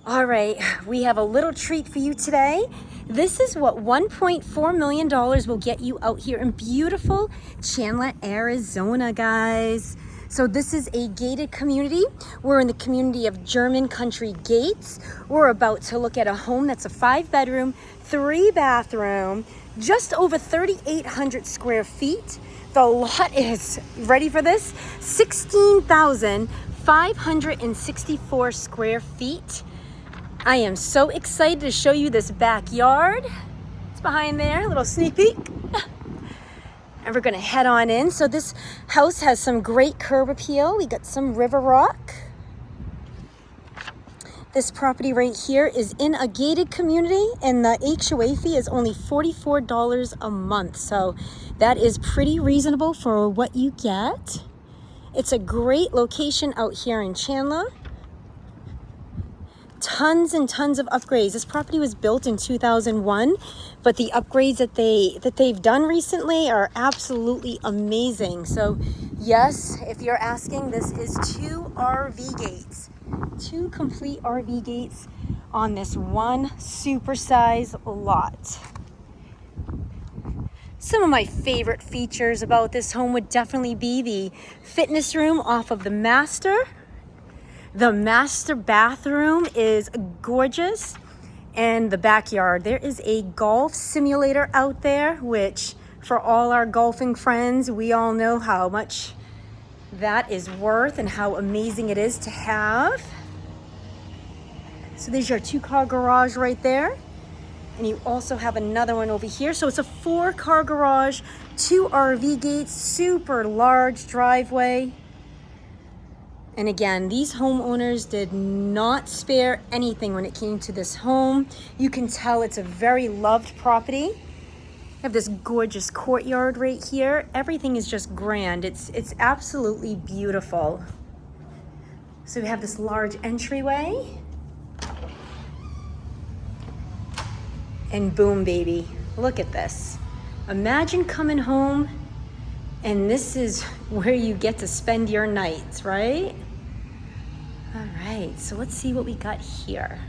All right, we have a little treat for you today. This is what $1.4 million will get you out here in beautiful Chandler, Arizona, guys. So this is a gated community. We're in the community of German Country Gates. We're about to look at a home that's a 5-bedroom, 3-bathroom, just over 3,800 square feet. The lot is, ready for this, 16,564 square feet. I am so excited to show you this backyard. It's behind there, a little sneak peek. And we're gonna head on in. So this house has some great curb appeal. We got some river rock. This property right here is in a gated community and the HOA fee is only $44 a month. So that is pretty reasonable for what you get. It's a great location out here in Chandler. Tons and tons of upgrades. This property was built in 2001, but the upgrades that they've done recently are absolutely amazing. So yes, if you're asking, this is 2 RV gates, 2 complete RV gates on this one supersize lot. Some of my favorite features about this home would definitely be the fitness room off of the master. The master bathroom is gorgeous, and the backyard. There is a golf simulator out there, which for all our golfing friends, we all know how much that is worth and how amazing it is to have. So there's your 2-car garage right there. And you also have another one over here. So it's a 4-car garage, 2 RV gates, super large driveway. And again, these homeowners did not spare anything when it came to this home. You can tell it's a very loved property. You have this gorgeous courtyard right here. Everything is just grand. It's absolutely beautiful. So we have this large entryway. And boom, baby, look at this. Imagine coming home and this is where you get to spend your nights, right? All right, so let's see what we got here.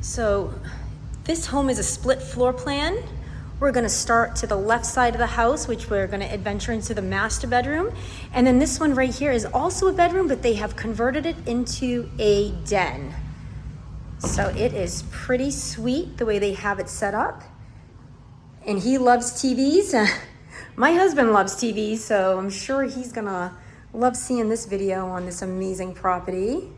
So this home is a split floor plan. We're gonna start to the left side of the house, which we're gonna adventure into the master bedroom. And then this one right here is also a bedroom, but they have converted it into a den. So it is pretty sweet the way they have it set up. And he loves TVs. My husband loves TVs, so I'm sure he's gonna love seeing this video on this amazing property.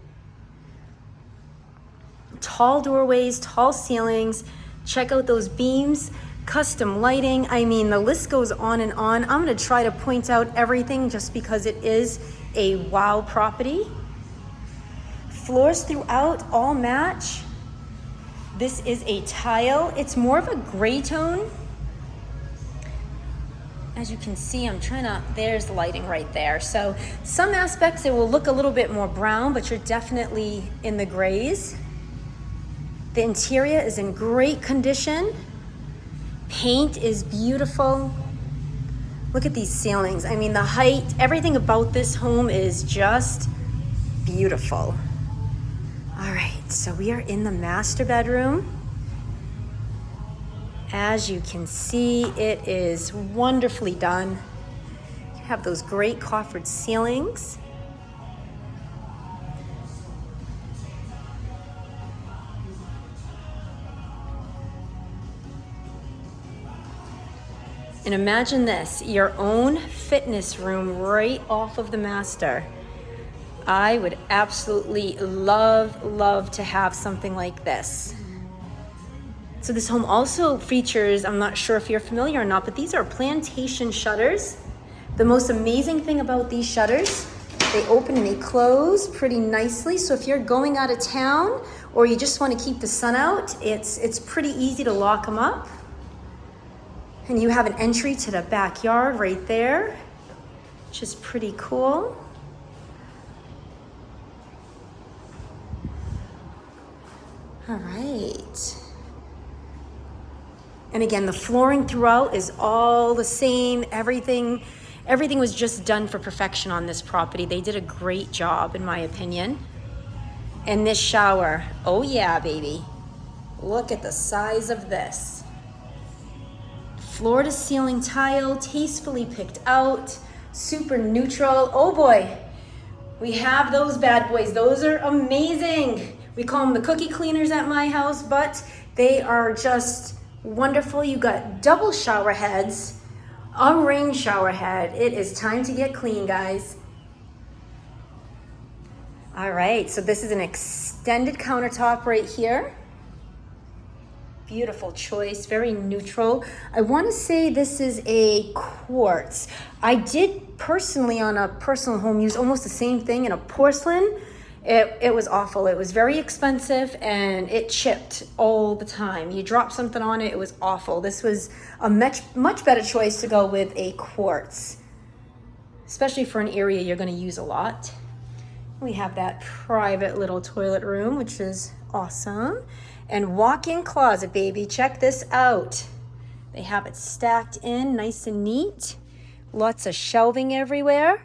Tall doorways, tall ceilings. Check out those beams, custom lighting. I mean, the list goes on and on. I'm gonna try to point out everything just because it is a wow property. Floors throughout all match. This is a tile. It's more of a gray tone. As you can see, there's the lighting right there. So some aspects, it will look a little bit more brown, but you're definitely in the grays. The interior is in great condition. Paint is beautiful. Look at these ceilings. I mean, the height, everything about this home is just beautiful. All right, so we are in the master bedroom. As you can see, it is wonderfully done. You have those great coffered ceilings. And imagine this, your own fitness room right off of the master. I would absolutely love to have something like this. So this home also features, I'm not sure if you're familiar or not, but these are plantation shutters. The most amazing thing about these shutters, they open and they close pretty nicely. So if you're going out of town or you just want to keep the sun out, it's pretty easy to lock them up. And you have an entry to the backyard right there, which is pretty cool. All right. And again, the flooring throughout is all the same. Everything was just done for perfection on this property. They did a great job, in my opinion. And this shower, oh yeah, baby. Look at the size of this. Floor to ceiling tile, tastefully picked out, super neutral. Oh boy, we have those bad boys. Those are amazing. We call them the cookie cleaners at my house, but they are just wonderful. You got double shower heads, a rain shower head. It is time to get clean, guys. All right, so this is an extended countertop right here. Beautiful choice, very neutral. I want to say this is a quartz. I did personally on a personal home use almost the same thing in a porcelain. It was awful. It was very expensive and it chipped all the time. You drop something on it, it was awful. This was a much better choice to go with a quartz, especially for an area you're going to use a lot. We have that private little toilet room, which is awesome. And walk-in closet, baby. Check this out. They have it stacked in nice and neat. Lots of shelving everywhere.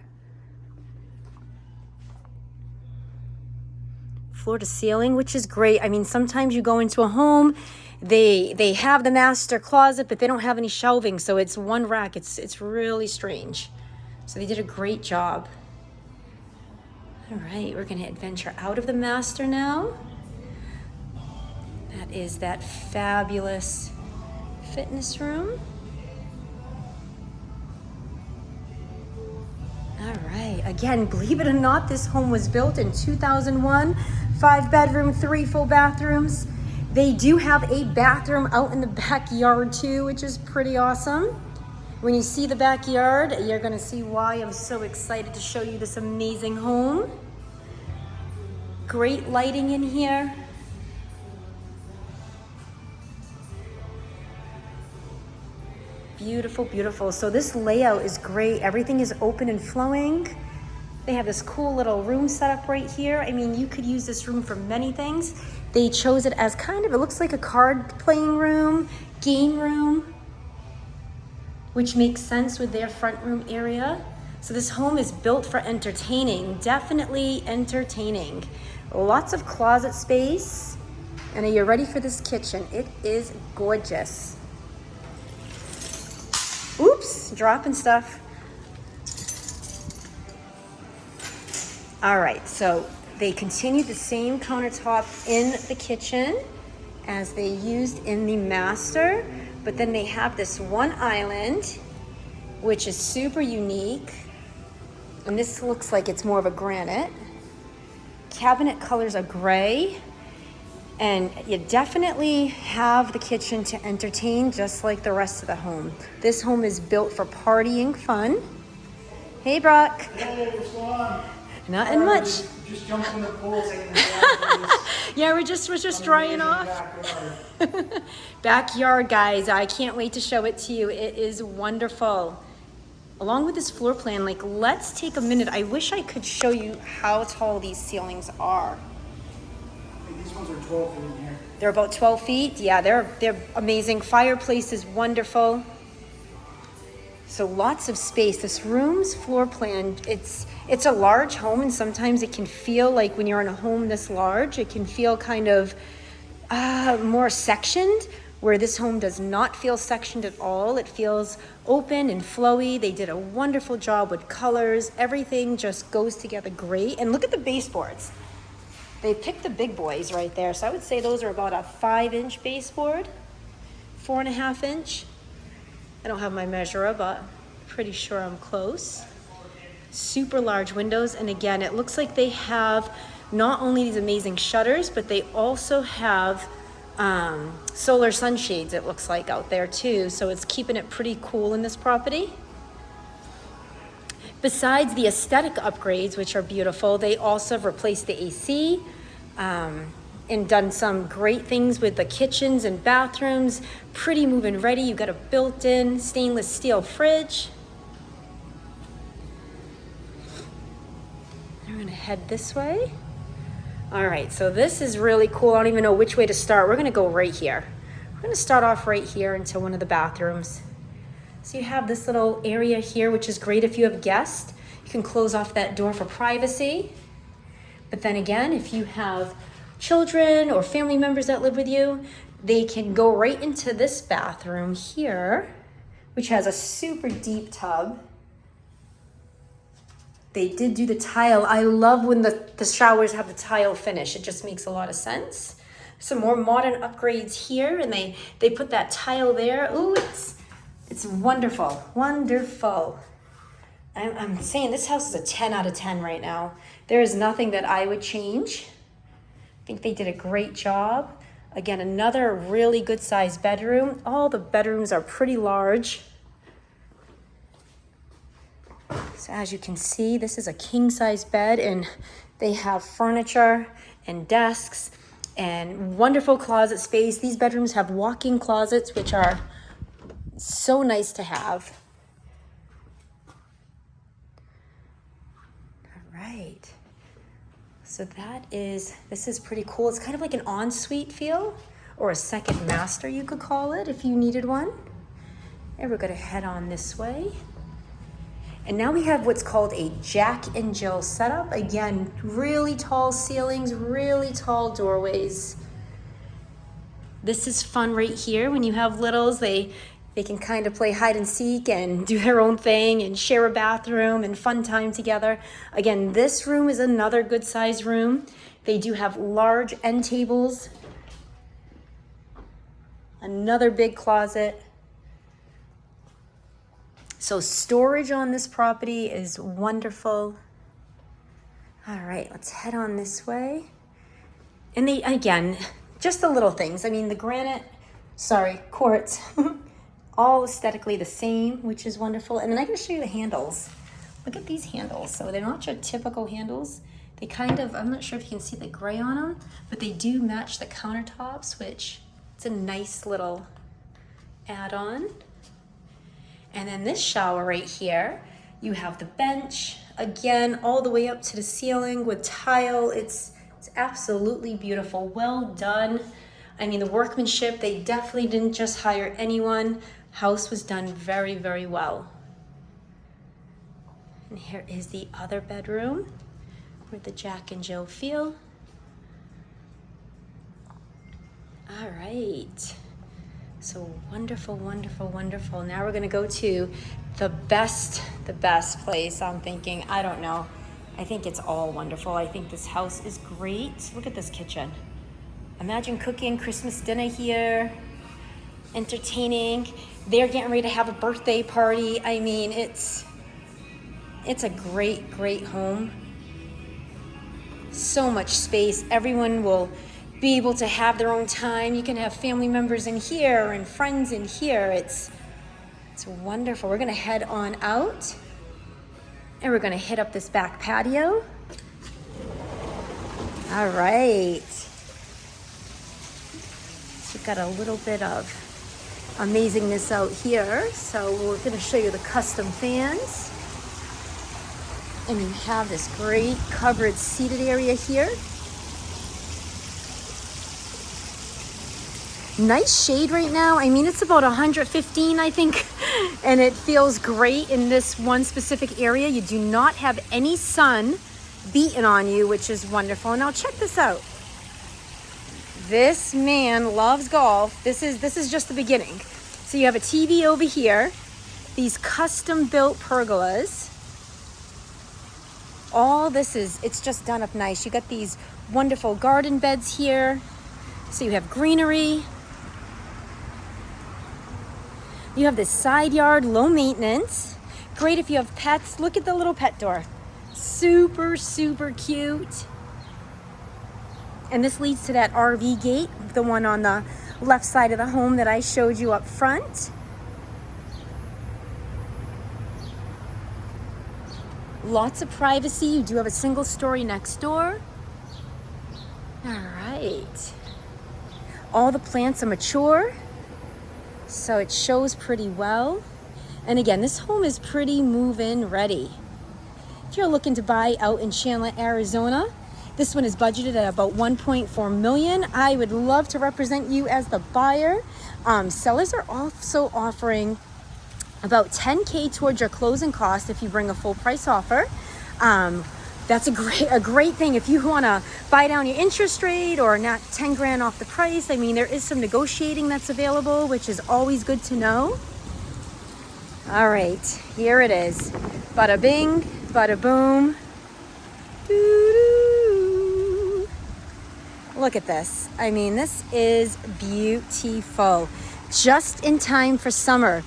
Floor to ceiling, which is great. I mean, sometimes you go into a home, they have the master closet, but they don't have any shelving, so it's one rack. It's really strange. So they did a great job. All right, we're gonna adventure out of the master now. That is that fabulous fitness room. All right, again, believe it or not, this home was built in 2001, 5-bedroom, 3 full bathrooms. They do have a bathroom out in the backyard too, which is pretty awesome. When you see the backyard, you're gonna see why I'm so excited to show you this amazing home. Great lighting in here. Beautiful, beautiful. So this layout is great. Everything is open and flowing. They have this cool little room set up right here. I mean, you could use this room for many things. They chose it as kind of, it looks like a card playing room, game room, which makes sense with their front room area. So this home is built for entertaining, definitely entertaining. Lots of closet space. And are you ready for this kitchen? It is gorgeous. Oops, dropping stuff. All right, so they continued the same countertop in the kitchen as they used in the master, but then they have this one island, which is super unique. And this looks like it's more of a granite. Cabinet colors are gray. And you definitely have the kitchen to entertain just like the rest of the home. This home is built for partying fun. Hey, Brock. Hey, what's going on? Nothing much. Just jumped in the pool, taking the bath. Yeah, we're just drying off. Backyard, guys. I can't wait to show it to you. It is wonderful. Along with this floor plan, like, let's take a minute. I wish I could show you how tall these ceilings are. These ones are 12 feet in here. They're about 12 feet. Yeah, they're amazing. Fireplace is wonderful. So lots of space. This room's floor plan, it's a large home, and sometimes it can feel like when you're in a home this large, it can feel kind of more sectioned, where this home does not feel sectioned at all. It feels open and flowy. They did a wonderful job with colors. Everything just goes together great. And look at the baseboards. They picked the big boys right there. So I would say those are about a 5-inch baseboard, 4.5 inch. I don't have my measurer, but pretty sure I'm close. Super large windows. And again, it looks like they have not only these amazing shutters, but they also have solar sunshades, it looks like, out there too. So it's keeping it pretty cool in this property. Besides the aesthetic upgrades, which are beautiful, they also have replaced the AC and done some great things with the kitchens and bathrooms. Pretty move-in ready. You've got a built-in stainless steel fridge. I'm gonna head this way. All right, so this is really cool. I don't even know which way to start. We're gonna go right here. We're gonna start off right here into one of the bathrooms. So you have this little area here, which is great if you have guests. You can close off that door for privacy. But then again, if you have children or family members that live with you, they can go right into this bathroom here, which has a super deep tub. They did do the tile. I love when the showers have the tile finish. It just makes a lot of sense. Some more modern upgrades here, and they put that tile there. Ooh, it's wonderful, wonderful. I'm saying this house is a 10 out of 10 right now. There is nothing that I would change. I think they did a great job. Again, another really good sized bedroom. All the bedrooms are pretty large. So as you can see, this is a king size bed, and they have furniture and desks and wonderful closet space. These bedrooms have walk-in closets, which are so nice to have. All right. So this is pretty cool. It's kind of like an ensuite feel, or a second master, you could call it, if you needed one. And we're gonna head on this way. And now we have what's called a Jack and Jill setup. Again, really tall ceilings, really tall doorways. This is fun right here. When you have littles, they can kind of play hide and seek and do their own thing and share a bathroom and fun time together. Again, this room is another good size room. They do have large end tables. Another big closet. So storage on this property is wonderful. All right, let's head on this way. And again, just the little things. I mean, the quartz, all aesthetically the same, which is wonderful. And then I'm gonna show you the handles. Look at these handles. So they're not your typical handles. They kind of, I'm not sure if you can see the gray on them, but they do match the countertops, which it's a nice little add-on. And then this shower right here, you have the bench, again, all the way up to the ceiling with tile. It's absolutely beautiful, well done. I mean, the workmanship, they definitely didn't just hire anyone. House was done very, very well. And here is the other bedroom with the Jack and Jill feel. All right. So wonderful, wonderful, wonderful. Now we're gonna go to the best place. I'm thinking, I don't know. I think it's all wonderful. I think this house is great. Look at this kitchen. Imagine cooking Christmas dinner here, entertaining. They're getting ready to have a birthday party. I mean, it's a great, great home. So much space. Everyone will be able to have their own time. You can have family members in here and friends in here. It's wonderful. We're gonna head on out and we're gonna hit up this back patio. All right. So we've got a little bit of amazingness out here. So we're gonna show you the custom fans. And you have this great covered seated area here. Nice shade right now. I mean, it's about 115, I think, and it feels great in this one specific area. You do not have any sun beating on you, which is wonderful. Now check this out. This man loves golf. This is just the beginning. So you have a TV over here, these custom built pergolas. All this it's just done up nice. You got these wonderful garden beds here. So you have greenery. You have this side yard, low maintenance. Great if you have pets. Look at the little pet door. Super, super cute. And this leads to that RV gate, the one on the left side of the home that I showed you up front. Lots of privacy. You do have a single story next door. All right. All the plants are mature, so it shows pretty well. And again, this home is pretty move-in ready. If you're looking to buy out in Chandler, Arizona, this one is budgeted at about $1.4 million. I would love to represent you as the buyer. Sellers are also offering about $10K towards your closing cost if you bring a full price offer. That's a great thing if you want to buy down your interest rate or not 10 grand off the price. I mean, there is some negotiating that's available, which is always good to know. All right, here it is. Bada bing, bada boom. Doo-doo. Look at this. I mean, this is beautiful. Just in time for summer.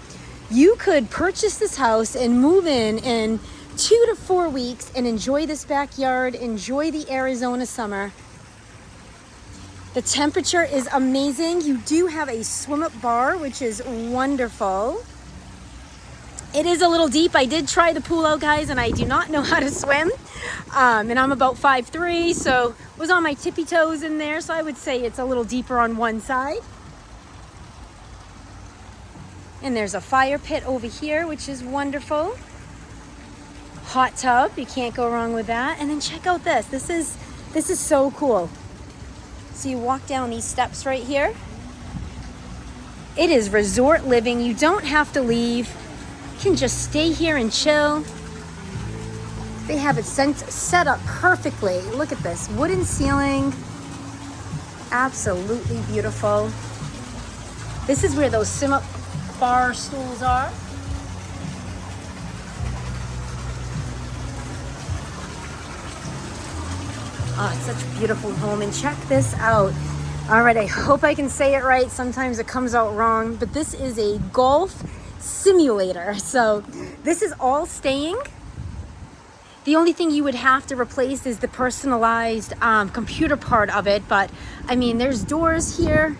You could purchase this house and move in 2 to 4 weeks and enjoy this backyard, enjoy the Arizona summer. The temperature is amazing. You do have a swim-up bar, which is wonderful. It is a little deep. I did try the pool out, guys, and I do not know how to swim. And I'm about 5'3", so was on my tippy toes in there, so I would say it's a little deeper on one side. And there's a fire pit over here, which is wonderful. Hot tub, you can't go wrong with that. And then check out this. This is so cool. So you walk down these steps right here. It is resort living. You don't have to leave. You can just stay here and chill. They have it set up perfectly. Look at this, wooden ceiling. Absolutely beautiful. This is where those swim-up bar stools are. Oh, it's such a beautiful home, and check this out. All right, I hope I can say it right. Sometimes it comes out wrong, but this is a golf simulator. So this is all staying. The only thing you would have to replace is the personalized computer part of it. But I mean, there's doors here.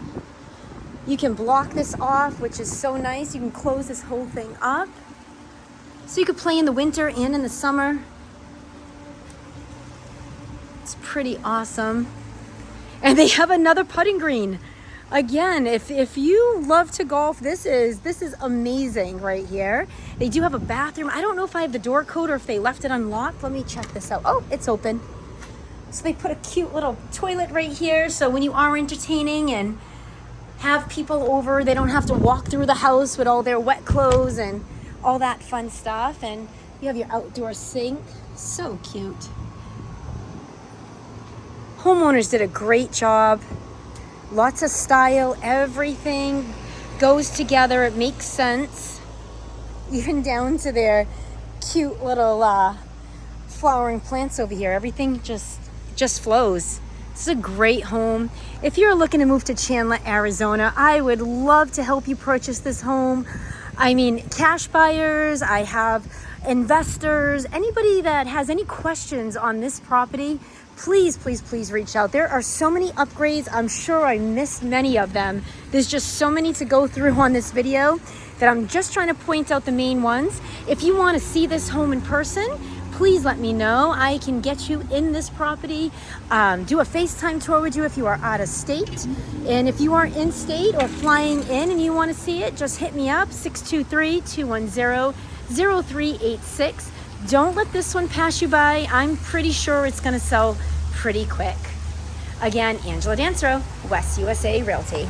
You can block this off, which is so nice. You can close this whole thing up. So you could play in the winter and in the summer. It's pretty awesome. And they have another putting green. Again, if you love to golf, this is amazing right here. They do have a bathroom. I don't know if I have the door code or if they left it unlocked. Let me check this out. Oh, it's open. So they put a cute little toilet right here. So when you are entertaining and have people over, they don't have to walk through the house with all their wet clothes and all that fun stuff. And you have your outdoor sink. So cute. Homeowners did a great job. Lots of style. Everything goes together. It makes sense. Even down to their cute little flowering plants over here. Everything just flows. This is a great home. If you're looking to move to Chandler, Arizona, I would love to help you purchase this home. I mean, cash buyers, I have investors, anybody that has any questions on this property, please, please, please reach out. There are so many upgrades. I'm sure I missed many of them. There's just so many to go through on this video that I'm just trying to point out the main ones. If you want to see this home in person, please let me know. I can get you in this property, do a FaceTime tour with you if you are out of state. And if you are in state or flying in and you want to see it, just hit me up, 623-210-0386. Don't let this one pass you by. I'm pretty sure it's going to sell pretty quick. Again, Angela Dansereau, West USA Realty.